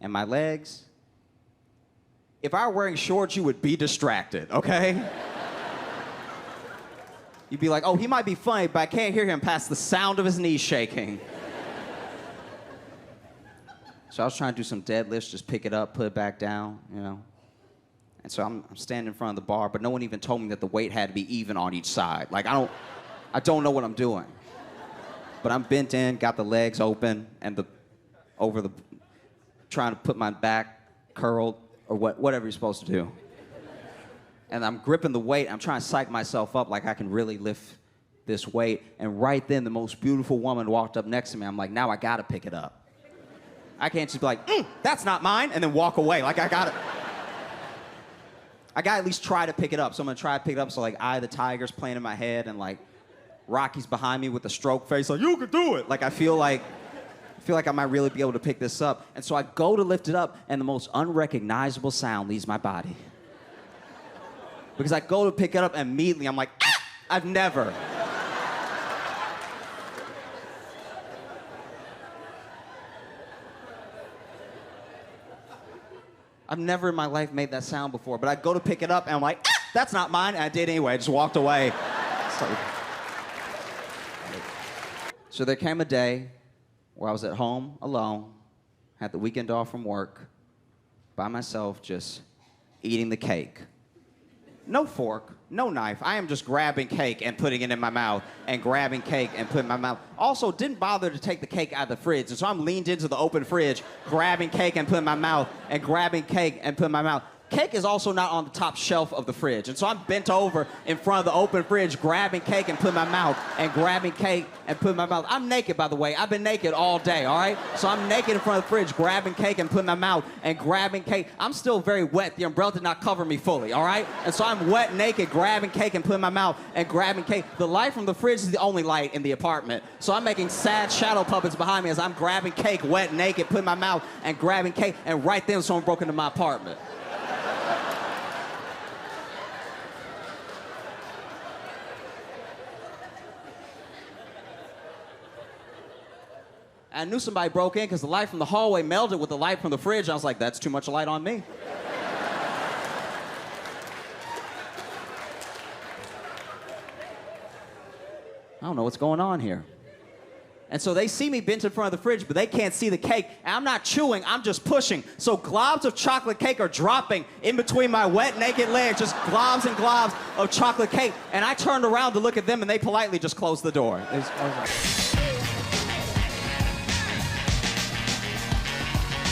And my legs, if I were wearing shorts, you would be distracted, okay? You'd be like, oh, he might be funny, but I can't hear him past the sound of his knees shaking. So I was trying to do some deadlifts, just pick it up, put it back down, you know? And so I'm standing in front of the bar, but no one even told me that the weight had to be even on each side. Like, I don't know what I'm doing. But I'm bent in, got the legs open, and trying to put my back curled, or whatever you're supposed to do. And I'm gripping the weight, I'm trying to psych myself up like I can really lift this weight. And right then, the most beautiful woman walked up next to me. I'm like, now I gotta pick it up. I can't just be like, that's not mine, and then walk away. Like, I gotta at least try to pick it up. So I'm gonna try to pick it up, so like Eye of the Tiger's playing in my head, and like Rocky's behind me with a stroke face, like, you can do it. Like, I feel like I might really be able to pick this up. And so I go to lift it up, and the most unrecognizable sound leaves my body. Because I go to pick it up, and immediately I'm like, ah! I've never in my life made that sound before, but I go to pick it up, and I'm like, ah! That's not mine, and I did anyway. I just walked away. So there came a day where I was at home alone, had the weekend off from work, by myself, just eating the cake. No fork, no knife. I am just grabbing cake and putting it in my mouth, and grabbing cake and putting it in my mouth. Also, didn't bother to take the cake out of the fridge, and so I'm leaned into the open fridge, grabbing cake and putting it in my mouth, and grabbing cake and putting it in my mouth. Cake is also not on the top shelf of the fridge, and so I'm bent over in front of the open fridge, grabbing cake and putting it in my mouth, and grabbing cake and putting it in my mouth. I'm naked, by the way. I've been naked all day, all right? So I'm naked in front of the fridge, grabbing cake and putting it in my mouth, and grabbing cake. I'm still very wet. The umbrella did not cover me fully, all right? And so I'm wet, naked, grabbing cake and putting it in my mouth, and grabbing cake. The light from the fridge is the only light in the apartment. So I'm making sad shadow puppets behind me as I'm grabbing cake, wet, naked, putting it in my mouth, and grabbing cake, and right then someone broke into my apartment. I knew somebody broke in because the light from the hallway melded with the light from the fridge. I was like, that's too much light on me. I don't know what's going on here. And so they see me bent in front of the fridge, but they can't see the cake. And I'm not chewing, I'm just pushing. So globs of chocolate cake are dropping in between my wet, naked legs, just globs and globs of chocolate cake. And I turned around to look at them, and they politely just closed the door. I was like,